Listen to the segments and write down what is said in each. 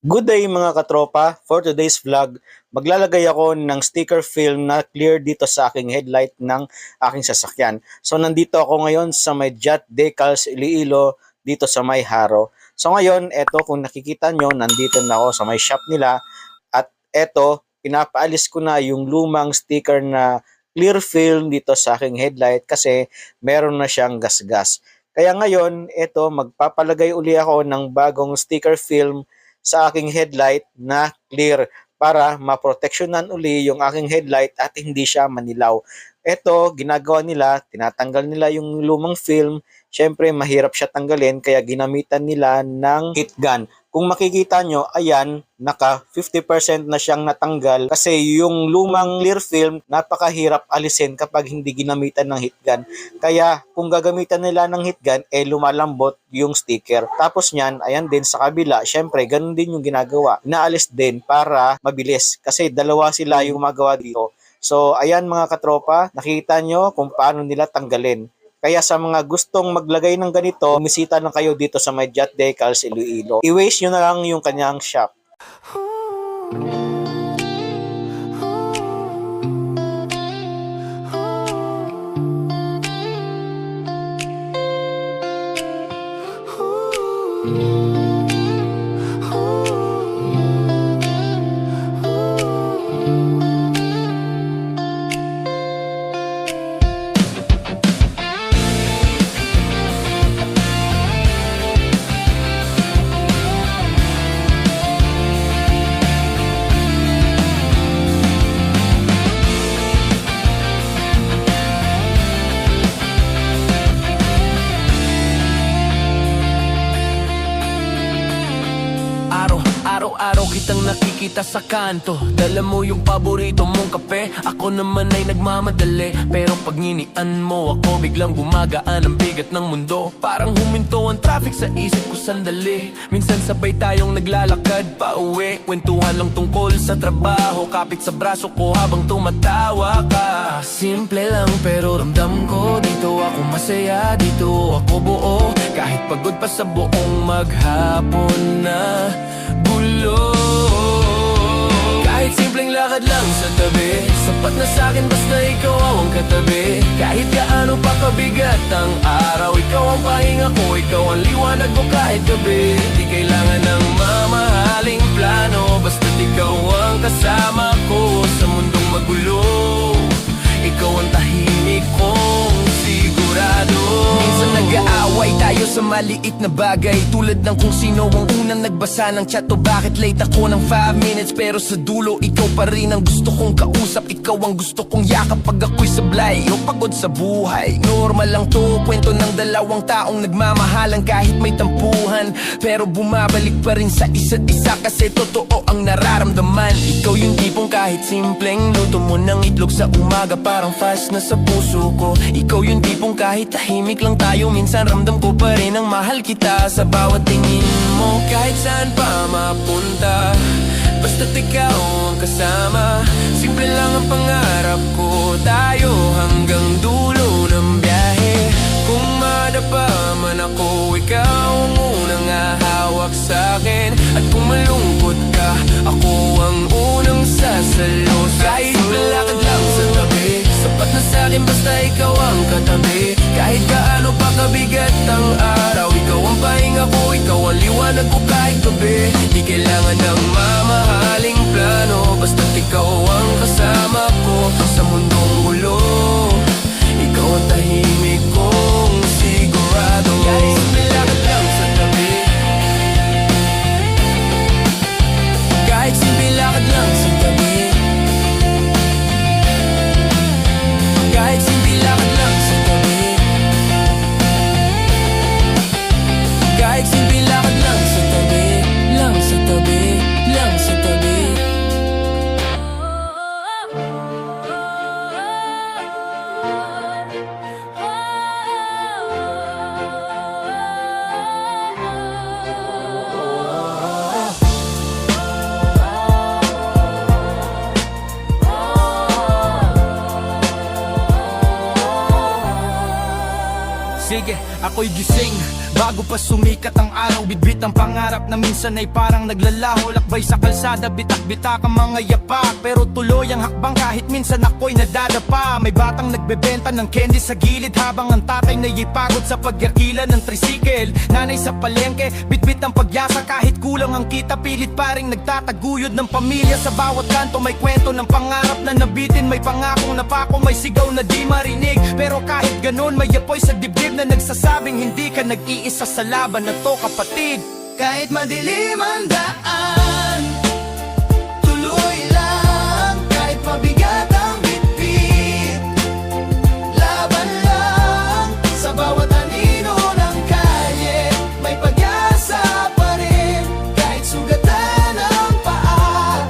Good day mga katropa, for today's vlog, maglalagay ako ng sticker film na clear dito sa aking headlight ng aking sasakyan. So nandito ako ngayon sa may Jat Decals Iloilo dito sa may Haro. So ngayon, eto kung nakikita nyo, nandito na ako sa may shop nila at eto, pinapaalis ko na yung lumang sticker na clear film dito sa aking headlight kasi meron na siyang gasgas. Kaya ngayon, eto, magpapalagay uli ako ng bagong sticker film sa aking headlight na clear para maproteksyonan uli yung aking headlight at hindi siya manilaw. Ito, ginagawa nila, tinatanggal nila yung lumang film. Syempre, mahirap siya tanggalin kaya ginamitan nila ng heat gun. Kung makikita nyo, ayan, naka 50% na siyang natanggal kasi yung lumang clear film, napakahirap alisin kapag hindi ginamitan ng heat gun. Kaya kung gagamitan nila ng heat gun, lumalambot yung sticker. Tapos niyan, ayan din sa kabila, syempre, ganun din yung ginagawa. Inaalis din para mabilis kasi dalawa sila yung magawa dito. So, ayan mga katropa, nakita nyo kung paano nila tanggalin. Kaya sa mga gustong maglagay ng ganito, bumisita lang kayo dito sa may Jat Decals Iloilo. I-waste nyo na lang yung kanyang shop. Araw-araw kitang nakikita sa kanto. Dala mo yung paborito mong kape, ako naman ay nagmamadali. Pero pag nginian mo ako, biglang gumagaan ang bigat ng mundo. Parang huminto ang traffic sa isip ko sandali. Minsan sabay tayong naglalakad pa uwi, kwentuhan lang tungkol sa trabaho, kapit sa braso ko habang tumatawa ka. Simple lang pero ramdam ko, dito ako masaya, dito ako buo. Kahit pagod pa sa buong maghapon na gulo. Kahit simpleng lakad lang sa tabi, sapat na sa'kin basta ikaw ang katabi. Kahit gaano pa kabigat ang araw, ikaw ang pahinga ko, ikaw ang liwanag ko kahit gabi. Di kailangan ng mamahaling plano, basta't ikaw ang kasama ko sa mundong magulo. Ikaw ang tahimik kong sigurado. Minsan nag-aaway tayo sa maliit na bagay, tulad ng kung sino ang unang nagbasa ng chat o bakit late ako ng 5 minutes. Pero sa dulo, ikaw pa rin ang gusto kong kausap, ikaw ang gusto kong yakap pag ako'y sablay o pagod sa buhay. Normal lang to, kwento ng dalawang taong nagmamahalan kahit may tampuhan, pero bumabalik pa rin sa isa't isa kasi totoo ang nararamdaman. Ikaw yung tipong kahit simpleng luto mo ng itlog sa umaga, parang fast na sa puso ko. Ikaw yung tipong kahit tahimik lang tayo, minsan ramdam ko pa rin ang mahal kita sa bawat tingin mo. Kahit saan pa mapunta, basta't ikaw ang kasama. Simple lang ang pangarap ko, tayo hanggang dulo ng biyahe. Kung madapa man ako, ikaw ang unang hahawak sa'kin. At kung malungkot ka, ako ang unang sasalo. Kahit malakad lang sa tabi, sapat na sa'kin basta ikaw ang katabi. Kahit gaano pa kabigat ang araw, ikaw ang pahinga ko, ikaw ang liwanag ko kahit gabi. Di kailangan ng mamahaling plano, basta't ikaw ang kasama ko sa mundong gulo. Ikaw ang tahimik kong sigurado. Kahit malakad lang sa tabi, kahit simple lakad lang sa tabi, kahit simple lakad lang sa tabi, kahit simple lakad lang sa tabi, lang sa tabi, lang sa tabi. Sige, ako'y gising, Bago pa sumikat ang araw, bitbit ang pangarap na minsan ay parang naglalaho. Lakbay sa kalsada, bitak-bitak ang mga yapak, pero tuloy ang hakbang kahit minsan ako'y nadadapa. May batang nagbebenta ng candy sa gilid, habang ang tatay naiipagod sa pagyakila ng tricycle. Nanay sa palengke, bitbit ang pagyasa, kahit kulang ang kita, pilit pa ring nagtataguyod ng pamilya. Sa bawat kanto may kwento ng pangarap na nabitin, may pangakong napako, may sigaw na di marinig. Pero kahit ganun, may apoy sa dibdib na nagsasabing hindi ka nag-iisa sa laban na to, kapatid. Kahit madilim ang daan, tuloy lang. Kahit mabigat ang bitbit, laban lang. Sa bawat anino ng kalye, may pag-asa pa rin. Kahit sugatan ang paa,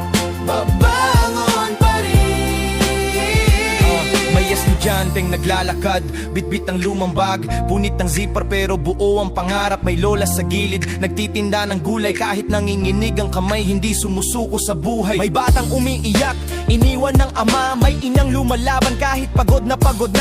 babangon pa rin. May estudyanteng naglalakad, bitbit ang lumang bag, punit ng zipper pero buo ang pangarap. May lola sa gilid, nagtitinda ng gulay, kahit nanginginig ang kamay, hindi sumusuko sa buhay. May batang umiiyak, iniwan ng ama, may inang lumalaban kahit pagod na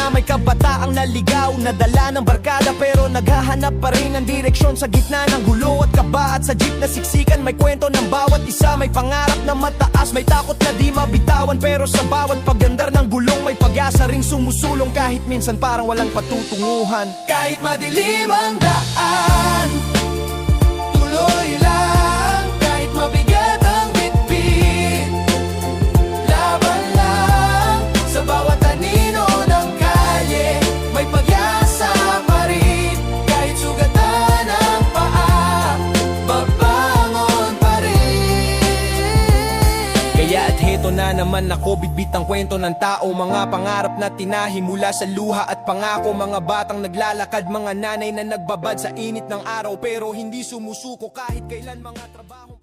may kabataang naligaw, nadala ng barkada pero naghahanap pa rin ng direksyon sa gitna ng gulo at kaba. At sa jeep na siksikan, may kwento ng bawat isa, may pangarap na mataas, may takot na di mabitawan, pero sa bawat pagandar ng gulong may pag-asa ring sumusulong, kahit minsan parang walang patutunguhan. Kahit madilim ang daan, tuloy lang. Kahit mabigat ang bitbit, laban lang. Sa bawat anino ng kalye, may pag-asa pa rin. Kahit sugatan ang paa, babangon pa rin. Kaya at heto na naman ako, bitbit ang kwento ng tao, mga pangarap na tinahi mula sa luha at pangako. Mga batang naglalakad, mga nanay na nagbabad sa init ng araw, pero hindi sumusuko kahit kailan. Mga trabaho